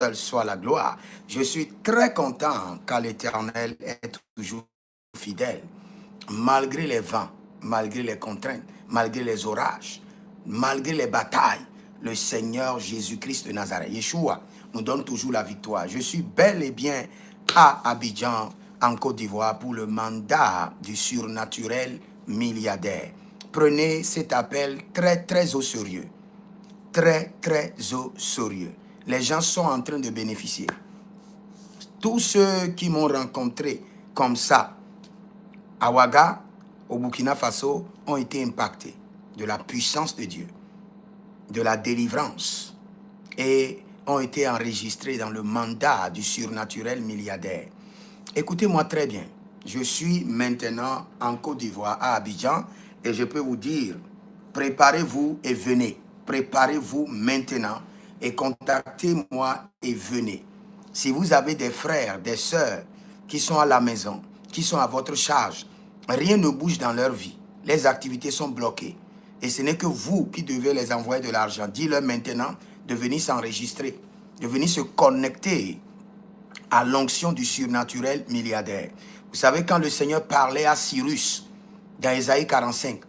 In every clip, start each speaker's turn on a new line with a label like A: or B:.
A: seul soit la gloire. Je suis très content car l'Éternel est toujours fidèle. Malgré les vents, malgré les contraintes, malgré les orages, malgré les batailles, le Seigneur Jésus-Christ de Nazareth, Yeshua, nous donne toujours la victoire. Je suis bel et bien à Abidjan, en Côte d'Ivoire, pour le mandat du surnaturel milliardaire. Prenez cet appel très, très au sérieux. Très, très au sérieux. Les gens sont en train de bénéficier. Tous ceux qui m'ont rencontré comme ça, à Ouaga, au Burkina Faso, ont été impactés de la puissance de Dieu, de la délivrance, et ont été enregistrés dans le mandat du surnaturel milliardaire. Écoutez-moi très bien. Je suis maintenant en Côte d'Ivoire, à Abidjan, et je peux vous dire, préparez-vous et venez. Préparez-vous maintenant et contactez-moi et venez. Si vous avez des frères, des sœurs qui sont à la maison, qui sont à votre charge, rien ne bouge dans leur vie. Les activités sont bloquées. Et ce n'est que vous qui devez les envoyer de l'argent. Dis-leur maintenant de venir s'enregistrer, de venir se connecter à l'onction du surnaturel milliardaire. Vous savez, quand le Seigneur parlait à Cyrus, dans Ésaïe 45,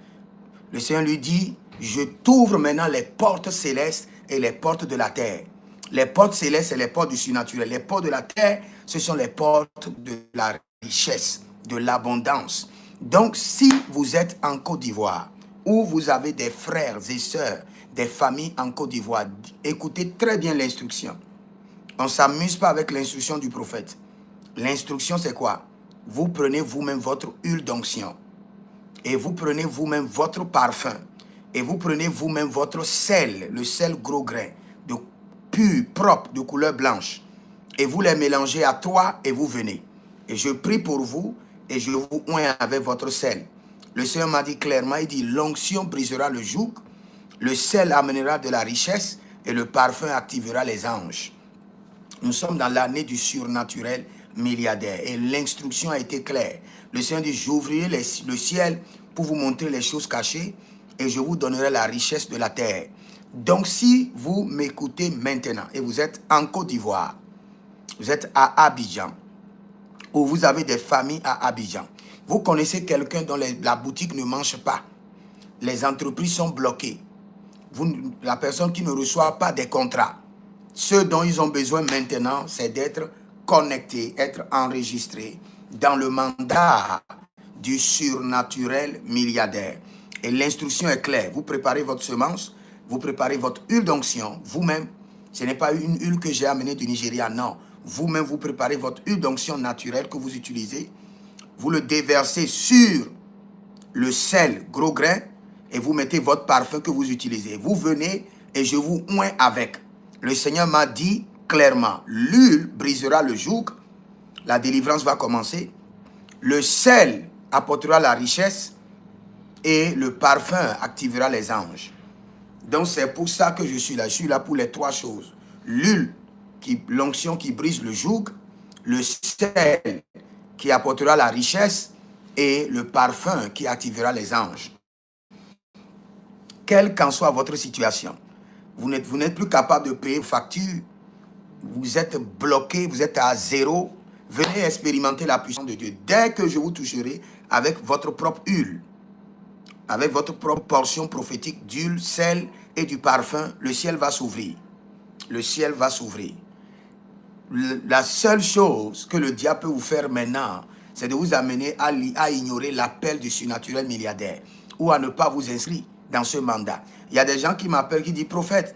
A: le Seigneur lui dit, je t'ouvre maintenant les portes célestes et les portes de la terre. Les portes célestes et les portes du surnaturel. Les portes de la terre, ce sont les portes de la richesse, de l'abondance. Donc, si vous êtes en Côte d'Ivoire, ou vous avez des frères et sœurs, des familles en Côte d'Ivoire, écoutez très bien l'instruction. On ne s'amuse pas avec l'instruction du prophète. L'instruction, c'est quoi? Vous prenez vous-même votre huile d'onction. Et vous prenez vous-même votre parfum. Et vous prenez vous-même votre sel, le sel gros grain, de pur, propre, de couleur blanche. Et vous les mélangez à 3 et vous venez. Et je prie pour vous et je vous oins avec votre sel. Le Seigneur m'a dit clairement, il dit, l'onction brisera le joug, le sel amènera de la richesse et le parfum activera les anges. Nous sommes dans l'année du surnaturel milliardaire et l'instruction a été claire. Le Seigneur dit, j'ouvrirai le ciel pour vous montrer les choses cachées et je vous donnerai la richesse de la terre. Donc si vous m'écoutez maintenant et vous êtes en Côte d'Ivoire, vous êtes à Abidjan, ou vous avez des familles à Abidjan, vous connaissez quelqu'un dont la boutique ne marche pas, les entreprises sont bloquées, la personne qui ne reçoit pas des contrats, ce dont ils ont besoin maintenant, c'est d'être connectés, être enregistrés dans le mandat du surnaturel milliardaire. Et l'instruction est claire. Vous préparez votre semence, vous préparez votre huile d'onction, vous-même. Ce n'est pas une huile que j'ai amenée du Nigeria, non. Vous-même, vous préparez votre huile d'onction naturelle que vous utilisez. Vous le déversez sur le sel gros grain et vous mettez votre parfum que vous utilisez. Vous venez et je vous oins avec. Le Seigneur m'a dit clairement, l'huile brisera le joug, la délivrance va commencer, le sel apportera la richesse et le parfum activera les anges. Donc c'est pour ça que je suis là. Je suis là pour les 3 choses. L'huile, l'onction qui brise le joug, le sel qui apportera la richesse et le parfum qui activera les anges. Quelle qu'en soit votre situation, vous n'êtes plus capable de payer vos factures, vous êtes bloqué, vous êtes à zéro, venez expérimenter la puissance de Dieu. Dès que je vous toucherai avec votre propre huile, avec votre propre portion prophétique d'huile, sel et du parfum, le ciel va s'ouvrir. Le ciel va s'ouvrir. La seule chose que le diable peut vous faire maintenant, c'est de vous amener à ignorer l'appel du surnaturel milliardaire ou à ne pas vous inscrire dans ce mandat. Il y a des gens qui m'appellent, qui disent, prophète,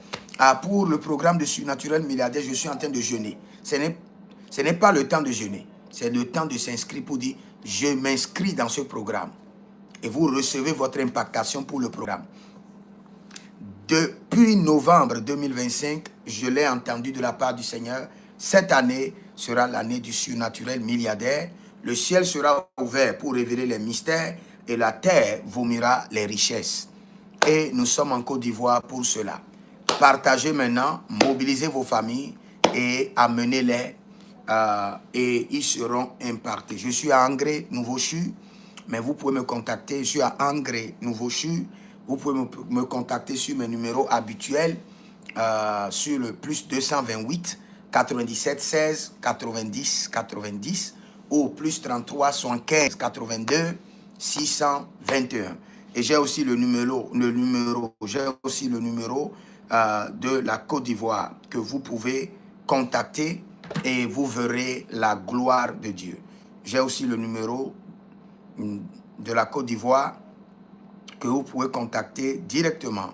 A: pour le programme de surnaturel milliardaire, je suis en train de jeûner. Ce n'est pas le temps de jeûner. C'est le temps de s'inscrire pour dire, je m'inscris dans ce programme. Et vous recevez votre impactation pour le programme. Depuis novembre 2025, je l'ai entendu de la part du Seigneur. Cette année sera l'année du surnaturel milliardaire. Le ciel sera ouvert pour révéler les mystères et la terre vomira les richesses. Et nous sommes en Côte d'Ivoire pour cela. Partagez maintenant, mobilisez vos familles et amenez-les et ils seront impartis. Je suis à Angré, Nouveau-Chu, mais vous pouvez me contacter. Je suis à Angré, Nouveau-Chu. Vous pouvez me contacter sur mes numéros habituels, sur le plus 228 97 16 90 90 ou plus 33 75 82 621. Et j'ai aussi le numéro de la Côte d'Ivoire que vous pouvez contacter et vous verrez la gloire de Dieu. J'ai aussi le numéro de la Côte d'Ivoire que vous pouvez contacter directement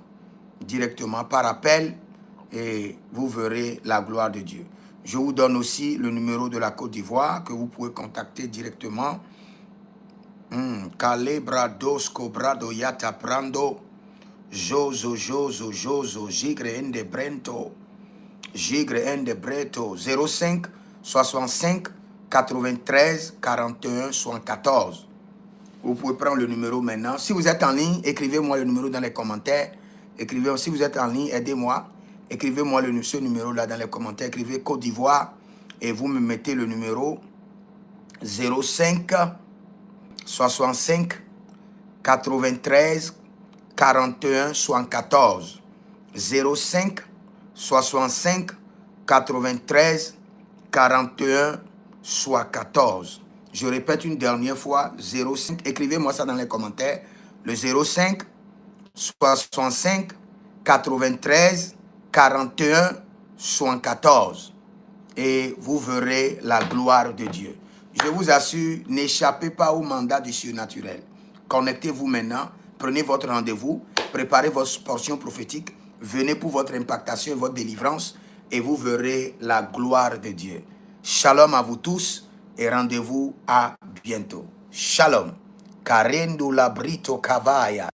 A: par appel et vous verrez la gloire de Dieu. Je vous donne aussi le numéro de la Côte d'Ivoire que vous pouvez contacter directement. Calebrados cobrado yata prando jozo gigre ende brento 05 65 93 41 74. Vous pouvez prendre le numéro maintenant. Si vous êtes en ligne, écrivez-moi le numéro dans les commentaires. Écrivez, si vous êtes en ligne, aidez-moi. Écrivez-moi ce numéro-là dans les commentaires. Écrivez Côte d'Ivoire et vous me mettez le numéro 05 65 93 41 74. 05 65 93 41 14. Je répète une dernière fois, 05, écrivez-moi ça dans les commentaires, le 05 65 93 41 74. Et vous verrez la gloire de Dieu. Je vous assure, n'échappez pas au mandat du surnaturel. Connectez-vous maintenant, prenez votre rendez-vous, préparez votre portion prophétique, venez pour votre impactation et votre délivrance et vous verrez la gloire de Dieu. Shalom à vous tous et rendez-vous à bientôt. Shalom. Karendo labrito kavaya.